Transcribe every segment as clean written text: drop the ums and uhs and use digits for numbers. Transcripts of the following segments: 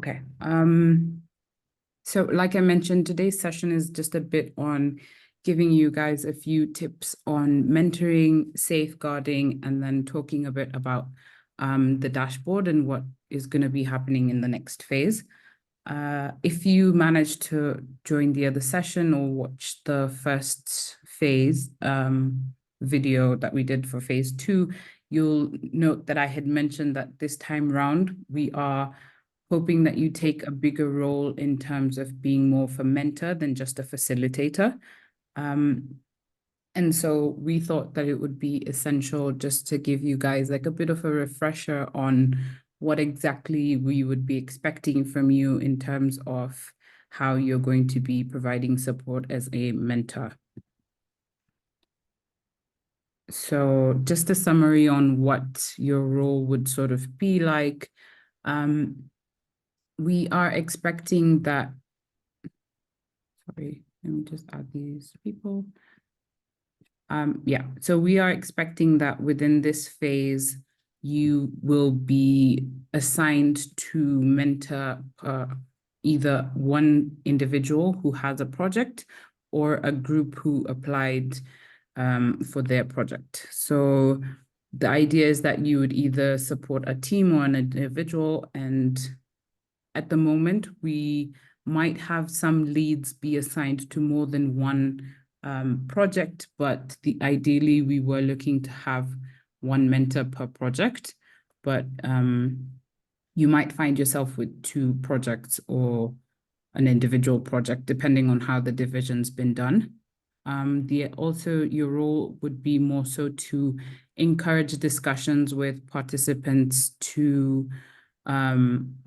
Okay. So like I mentioned, today's session is just a bit on giving you guys a few tips on mentoring, safeguarding, and then talking a bit about the dashboard and what is going to be happening in the next phase. If you managed to join the other session or watch the first phase video that we did for phase 2, you'll note that I had mentioned that this time round, we are hoping that you take a bigger role in terms of being more of a mentor than just a facilitator. And so we thought that it would be essential just to give you guys like a bit of a refresher on what exactly we would be expecting from you in terms of how you're going to be providing support as a mentor. So just a summary on what your role would sort of be like. We are expecting that, sorry, let me just add these people. Yeah, so we are expecting that within this phase, you will be assigned to mentor either one individual who has a project or a group who applied for their project. So the idea is that you would either support a team or an individual, and at the moment, we might have some leads be assigned to more than one project, but ideally we were looking to have one mentor per project, but you might find yourself with 2 projects or an individual project, depending on how the division's been done. Also, your role would be more so to encourage discussions with participants to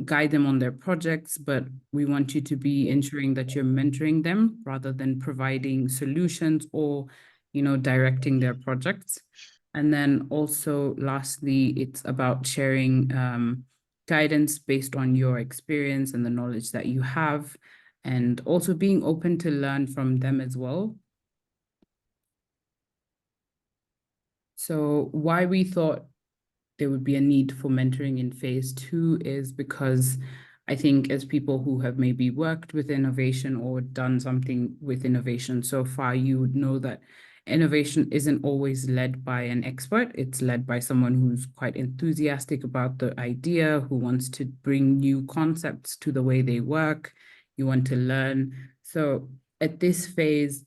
guide them on their projects, but we want you to be ensuring that you're mentoring them rather than providing solutions or, directing their projects. And then also, lastly, it's about sharing guidance based on your experience and the knowledge that you have, and also being open to learn from them as well. So why we thought there would be a need for mentoring in phase 2 is because I think as people who have maybe worked with innovation or done something with innovation so far, you would know that innovation isn't always led by an expert. It's led by someone who's quite enthusiastic about the idea, who wants to bring new concepts to the way they work. You want to learn. So at this phase,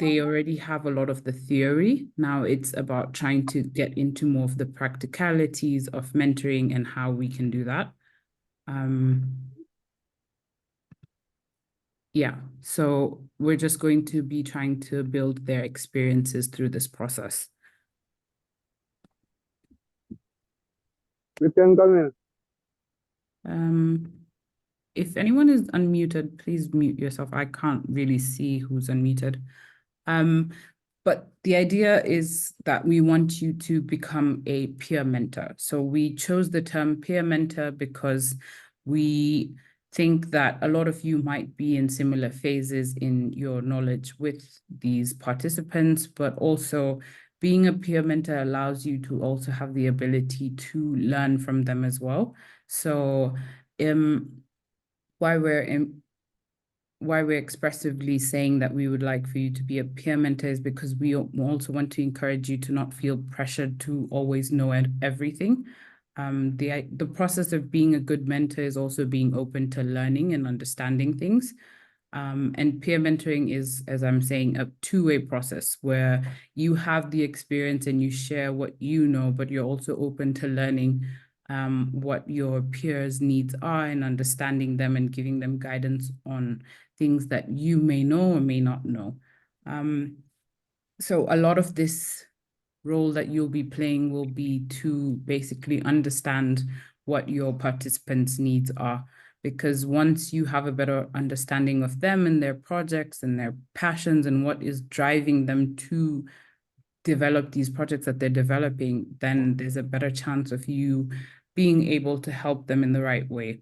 they already have a lot of the theory. Now it's about trying to get into more of the practicalities of mentoring and how we can do that. Yeah, so we're just going to be trying to build their experiences through this process. You can come in. If anyone is unmuted, please mute yourself. I can't really see who's unmuted. But the idea is that we want you to become a peer mentor. So we chose the term peer mentor because we think that a lot of you might be in similar phases in your knowledge with these participants, but also being a peer mentor allows you to also have the ability to learn from them as well. So why we're expressively saying that we would like for you to be a peer mentor is because we also want to encourage you to not feel pressured to always know everything. The process of being a good mentor is also being open to learning and understanding things. And peer mentoring is, as I'm saying, a two-way process where you have the experience and you share what you know, but you're also open to learning what your peers' needs are and understanding them and giving them guidance on things that you may know or may not know. So a lot of this role that you'll be playing will be to basically understand what your participants' needs are. Because once you have a better understanding of them and their projects and their passions and what is driving them to develop these projects that they're developing, then there's a better chance of you being able to help them in the right way.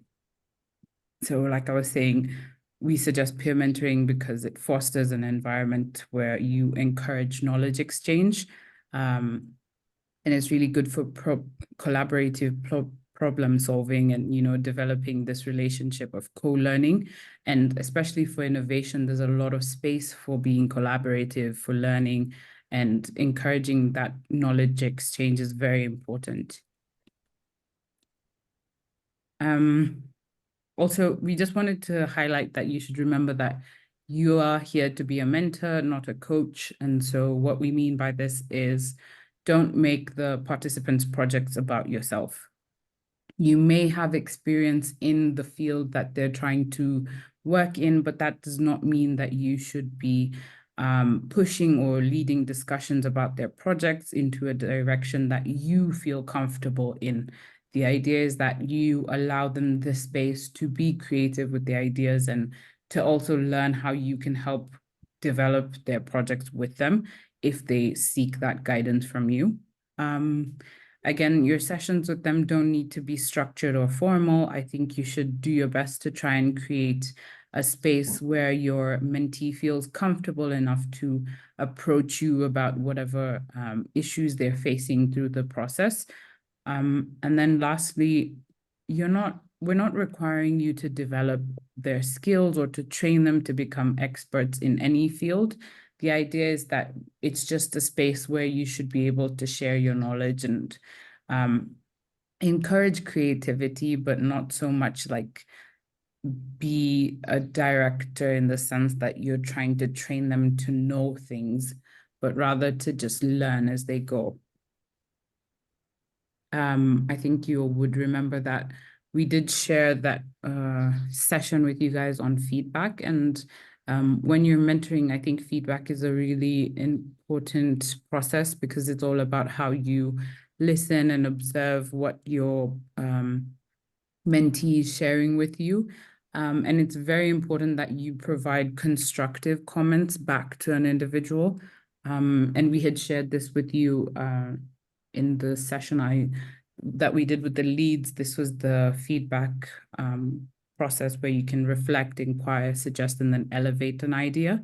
So like I was saying, we suggest peer mentoring because it fosters an environment where you encourage knowledge exchange. And it's really good for collaborative problem solving and, developing this relationship of co-learning. And especially for innovation, there's a lot of space for being collaborative, for learning, and encouraging that knowledge exchange is very important. Also, we just wanted to highlight that you should remember that you are here to be a mentor, not a coach. And so what we mean by this is don't make the participants' projects about yourself. You may have experience in the field that they're trying to work in, but that does not mean that you should be pushing or leading discussions about their projects into a direction that you feel comfortable in. The idea is that you allow them the space to be creative with the ideas and to also learn how you can help develop their projects with them if they seek that guidance from you. Again, your sessions with them don't need to be structured or formal. I think you should do your best to try and create a space where your mentee feels comfortable enough to approach you about whatever issues they're facing through the process. And then lastly, we're not requiring you to develop their skills or to train them to become experts in any field. The idea is that it's just a space where you should be able to share your knowledge and encourage creativity, but not so much like be a director in the sense that you're trying to train them to know things, but rather to just learn as they go. I think you would remember that we did share that session with you guys on feedback. And when you're mentoring, I think feedback is a really important process because it's all about how you listen and observe what your mentee is sharing with you. And it's very important that you provide constructive comments back to an individual. And we had shared this with you in the session that we did with the leads. This was the feedback process where you can reflect, inquire, suggest, and then elevate an idea.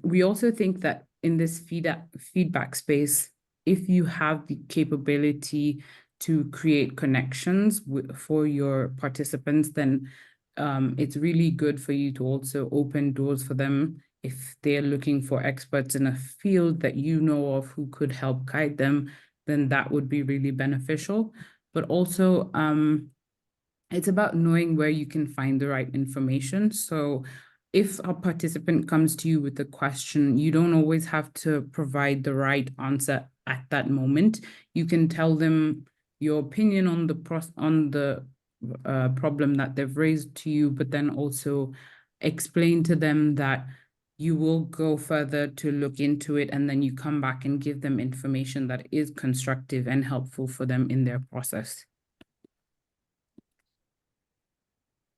We also think that in this feedback space, if you have the capability to create connections for your participants, then it's really good for you to also open doors for them if they're looking for experts in a field that you know of who could help guide them, then that would be really beneficial. But also, it's about knowing where you can find the right information. So if a participant comes to you with a question, you don't always have to provide the right answer at that moment. You can tell them your opinion on the problem that they've raised to you, but then also explain to them that you will go further to look into it, and then you come back and give them information that is constructive and helpful for them in their process.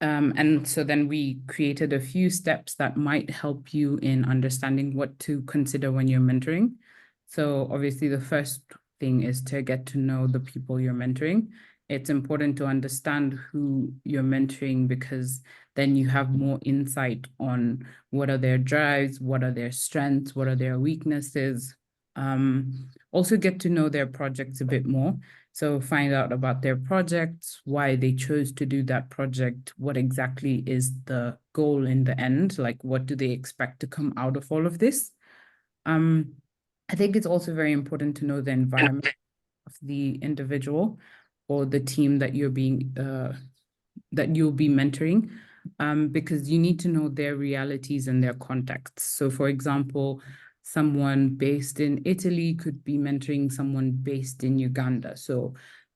And so then we created a few steps that might help you in understanding what to consider when you're mentoring. So obviously the first thing is to get to know the people you're mentoring. It's important to understand who you're mentoring because then you have more insight on what are their drives, what are their strengths, what are their weaknesses. Also get to know their projects a bit more. So find out about their projects, why they chose to do that project, what exactly is the goal in the end, like what do they expect to come out of all of this. I think it's also very important to know the environment of the individual or the team that you'll be mentoring, because you need to know their realities and their contexts. So for example, someone based in Italy could be mentoring someone based in Uganda. So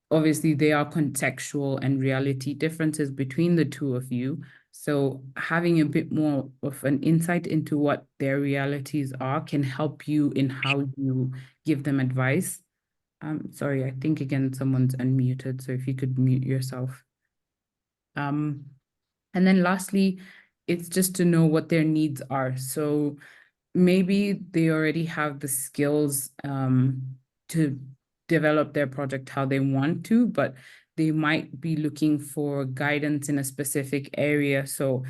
obviously there are contextual and reality differences between the two of you. So having a bit more of an insight into what their realities are can help you in how you give them advice. Sorry, I think again, someone's unmuted. So if you could mute yourself. And then lastly, it's just to know what their needs are. So maybe they already have the skills to develop their project how they want to, but they might be looking for guidance in a specific area. So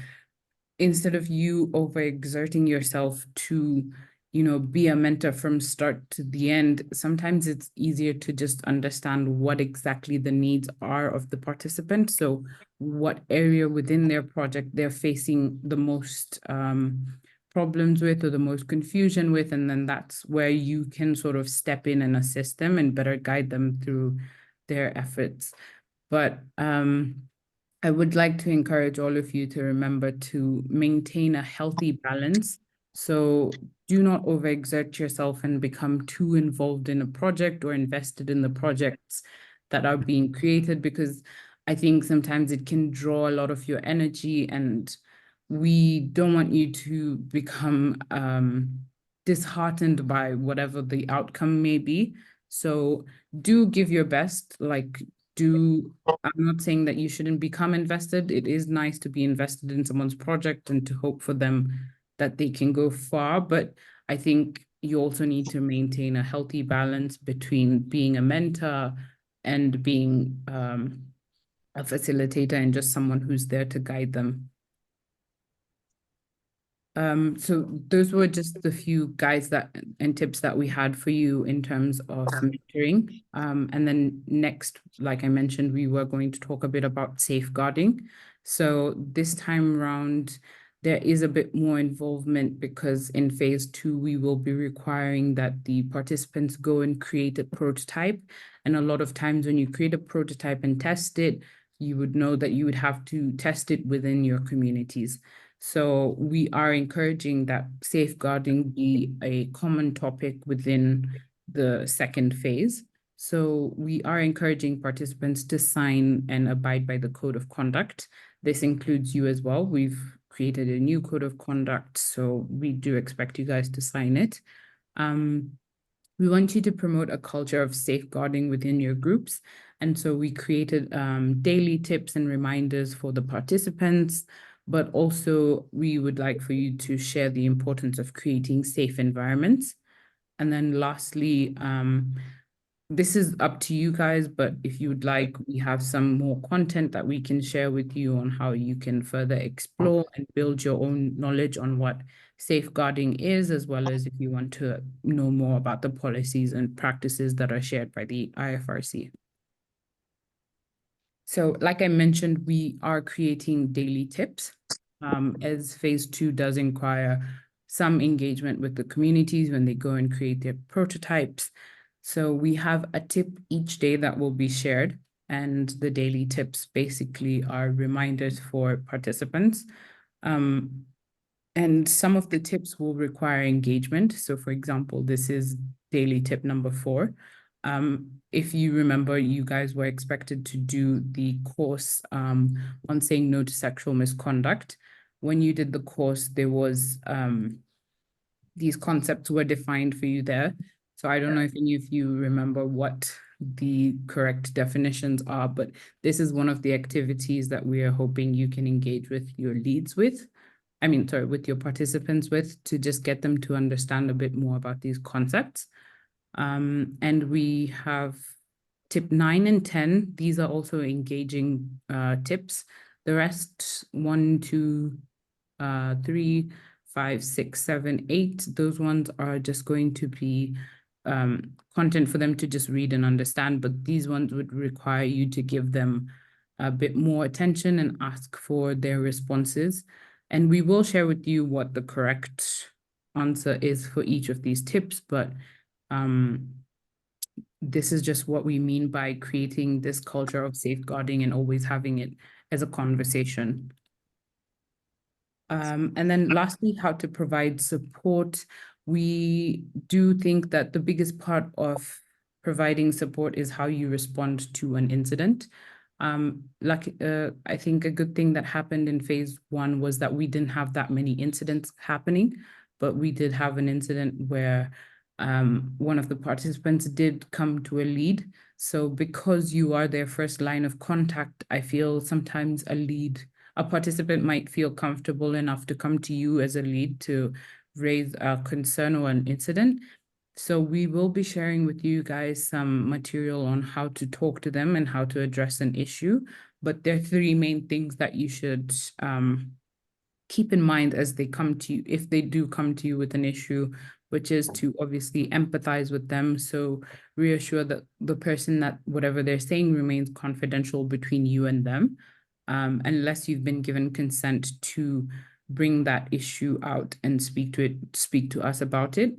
instead of you overexerting yourself to be a mentor from start to the end. Sometimes it's easier to just understand what exactly the needs are of the participant. So what area within their project they're facing the most problems with or the most confusion with, and then that's where you can sort of step in and assist them and better guide them through their efforts. But I would like to encourage all of you to remember to maintain a healthy balance. So do not overexert yourself and become too involved in a project or invested in the projects that are being created, because I think sometimes it can draw a lot of your energy, and we don't want you to become disheartened by whatever the outcome may be. So do give your best, I'm not saying that you shouldn't become invested. It is nice to be invested in someone's project and to hope for them that they can go far. But I think you also need to maintain a healthy balance between being a mentor and being a facilitator and just someone who's there to guide them. So those were just the few guides and tips that we had for you in terms of mentoring. And then next, like I mentioned, we were going to talk a bit about safeguarding. So this time around, there is a bit more involvement, because in phase 2, we will be requiring that the participants go and create a prototype. And a lot of times when you create a prototype and test it, you would know that you would have to test it within your communities. So we are encouraging that safeguarding be a common topic within the second phase. So we are encouraging participants to sign and abide by the code of conduct. This includes you as well. We've created a new code of conduct, so we do expect you guys to sign it. We want you to promote a culture of safeguarding within your groups. And so we created daily tips and reminders for the participants, but also we would like for you to share the importance of creating safe environments. And then lastly, this is up to you guys, but if you would like, we have some more content that we can share with you on how you can further explore and build your own knowledge on what safeguarding is, as well as if you want to know more about the policies and practices that are shared by the IFRC. So like I mentioned, we are creating daily tips, as phase 2 does require some engagement with the communities when they go and create their prototypes. So we have a tip each day that will be shared, and the daily tips basically are reminders for participants. And some of the tips will require engagement. So for example, this is daily tip number 4. If you remember, you guys were expected to do the course on saying no to sexual misconduct. When you did the course, there was these concepts were defined for you there. So I don't know if any of you remember what the correct definitions are, but this is one of the activities that we are hoping you can engage with your leads with. With your participants with, to just get them to understand a bit more about these concepts. And we have tip 9 and 10. These are also engaging tips. The rest, 1, 2, 3, 5, 6, 7, 8, those ones are just going to be content for them to just read and understand, but these ones would require you to give them a bit more attention and ask for their responses. And we will share with you what the correct answer is for each of these tips, but this is just what we mean by creating this culture of safeguarding and always having it as a conversation. And then lastly, how to provide support. We do think that the biggest part of providing support is how you respond to an incident. I think a good thing that happened in phase 1 was that we didn't have that many incidents happening, but we did have an incident where one of the participants did come to a lead. So because you are their first line of contact, I feel sometimes a participant might feel comfortable enough to come to you as a lead to raise a concern or an incident. So we will be sharing with you guys some material on how to talk to them and how to address an issue. But there are 3 main things that you should keep in mind as they come to you, if they do come to you with an issue. which is to obviously empathize with them. So reassure that the person that whatever they're saying remains confidential between you and them, unless you've been given consent to bring that issue out and speak to us about it.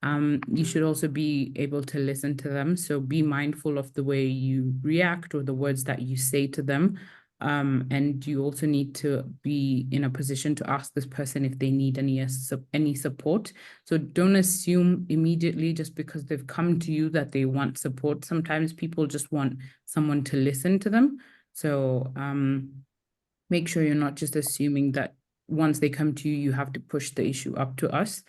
You should also be able to listen to them. So be mindful of the way you react or the words that you say to them. And you also need to be in a position to ask this person if they need any support. So don't assume immediately just because they've come to you that they want support. Sometimes people just want someone to listen to them. So make sure you're not just assuming that once they come to you, you have to push the issue up to us.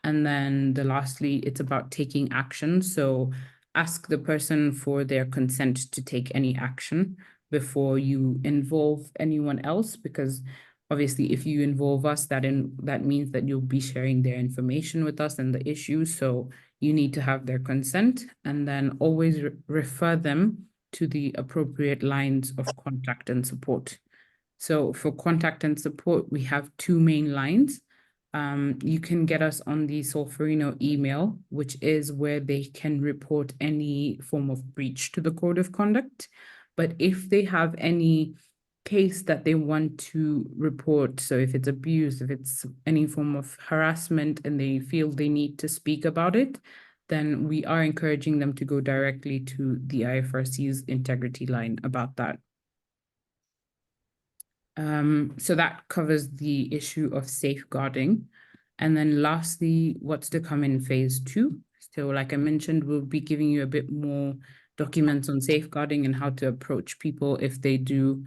And then lastly, it's about taking action. So ask the person for their consent to take any action before you involve anyone else, because obviously if you involve us, that means that you'll be sharing their information with us and the issue. So you need to have their consent, and then always refer them to the appropriate lines of contact and support. So for contact and support, we have two main lines. You can get us on the Solferino email, which is where they can report any form of breach to the code of conduct. But if they have any case that they want to report, so if it's abuse, if it's any form of harassment and they feel they need to speak about it, then we are encouraging them to go directly to the IFRC's integrity line about that. So that covers the issue of safeguarding. And then lastly, what's to come in phase 2. So like I mentioned, we'll be giving you a bit more documents on safeguarding and how to approach people if they do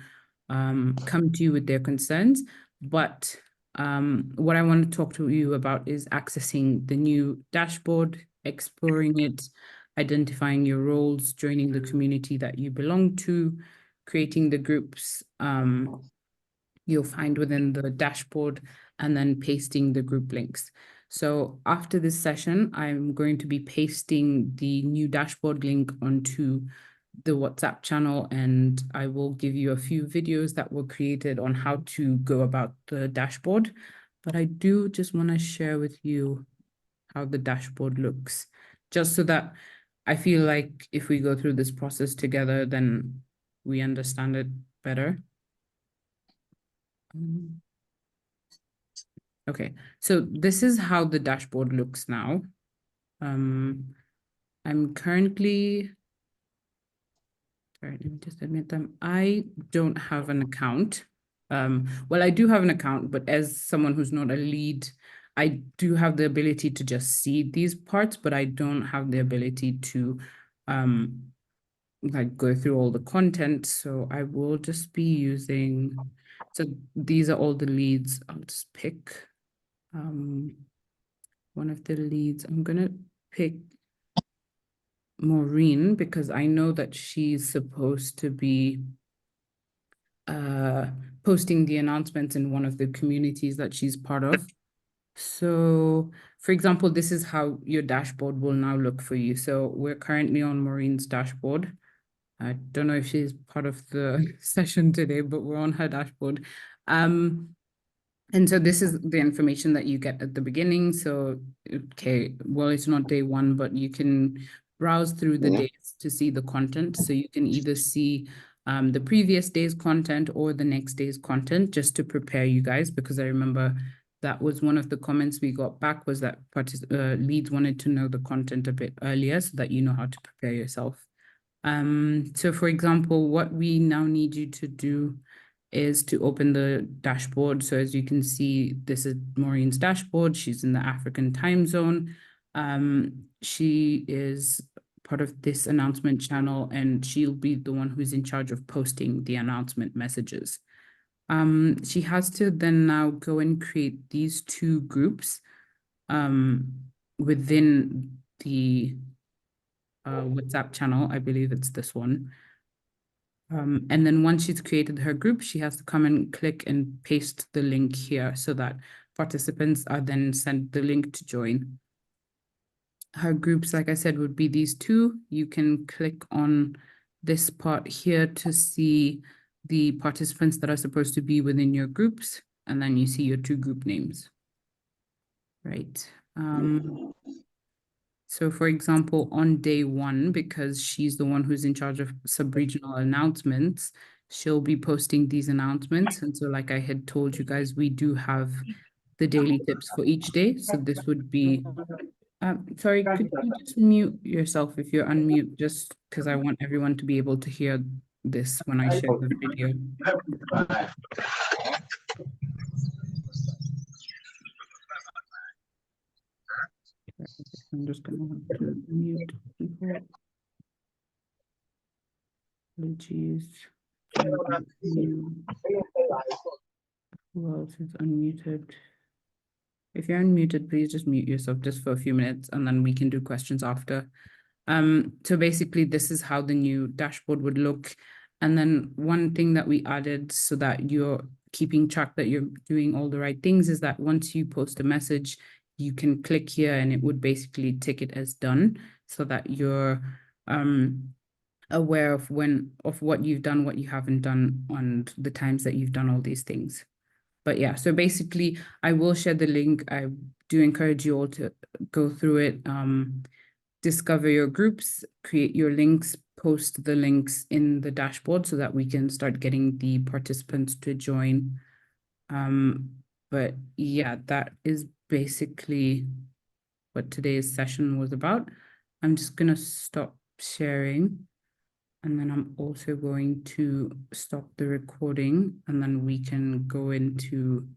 come to you with their concerns. But what I want to talk to you about is accessing the new dashboard, exploring it, identifying your roles, joining the community that you belong to, creating the groups you'll find within the dashboard, and then pasting the group links. So after this session, I'm going to be pasting the new dashboard link onto the WhatsApp channel, and I will give you a few videos that were created on how to go about the dashboard. But I do just want to share with you how the dashboard looks, just so that I feel like if we go through this process together, then we understand it better. Okay, so this is how the dashboard looks now. I'm currently, sorry, let me just admit them. I don't have an account. Well, I do have an account, but as someone who's not a lead, I do have the ability to just see these parts, but I don't have the ability to like go through all the content. So I will just be using, so these are all the leads. I'll just pick one of the leads. I'm gonna pick Maureen because I know that she's supposed to be posting the announcements in one of the communities that she's part of. So for example, this is how your dashboard will now look for you. So we're currently on Maureen's dashboard. I don't know if she's part of the session today, but we're on her dashboard. And so this is the information that you get at the beginning. So, okay, well, it's not day 1, but you can browse through the days to see the content. So you can either see the previous day's content or the next day's content, just to prepare you guys, because I remember that was one of the comments we got back, was that leads wanted to know the content a bit earlier so that you know how to prepare yourself. So for example, what we now need you to do is to open the dashboard. So as you can see, this is Maureen's dashboard. She's in the African time zone. She is part of this announcement channel, and she'll be the one who's in charge of posting the announcement messages. She has to then now go and create these 2 groups within the WhatsApp channel. I believe it's this one. And then once she's created her group, she has to come and click and paste the link here so that participants are then sent the link to join. Her groups, like I said, would be these 2. You can click on this part here to see the participants that are supposed to be within your groups, and then you see your 2 group names. Right. So for example, on day one, because she's the one who's in charge of sub-regional announcements, she'll be posting these announcements. And so like I had told you guys, we do have the daily tips for each day. So this would be, sorry, could you just mute yourself if you're unmute, just because I want everyone to be able to hear this when I share the video. I'm just gonna have to mute people. Apologies. Who else is unmuted? If you're unmuted, please just mute yourself just for a few minutes and then we can do questions after. So basically this is how the new dashboard would look. And then one thing that we added so that you're keeping track that you're doing all the right things is that once you post a message, you can click here and it would basically tick it as done so that you're aware of what you've done, what you haven't done, and the times that you've done all these things. But yeah, so basically I will share the link. I do encourage you all to go through it, discover your groups, create your links, post the links in the dashboard so that we can start getting the participants to join. But yeah, that is basically what today's session was about. I'm just gonna stop sharing. And then I'm also going to stop the recording and then we can go into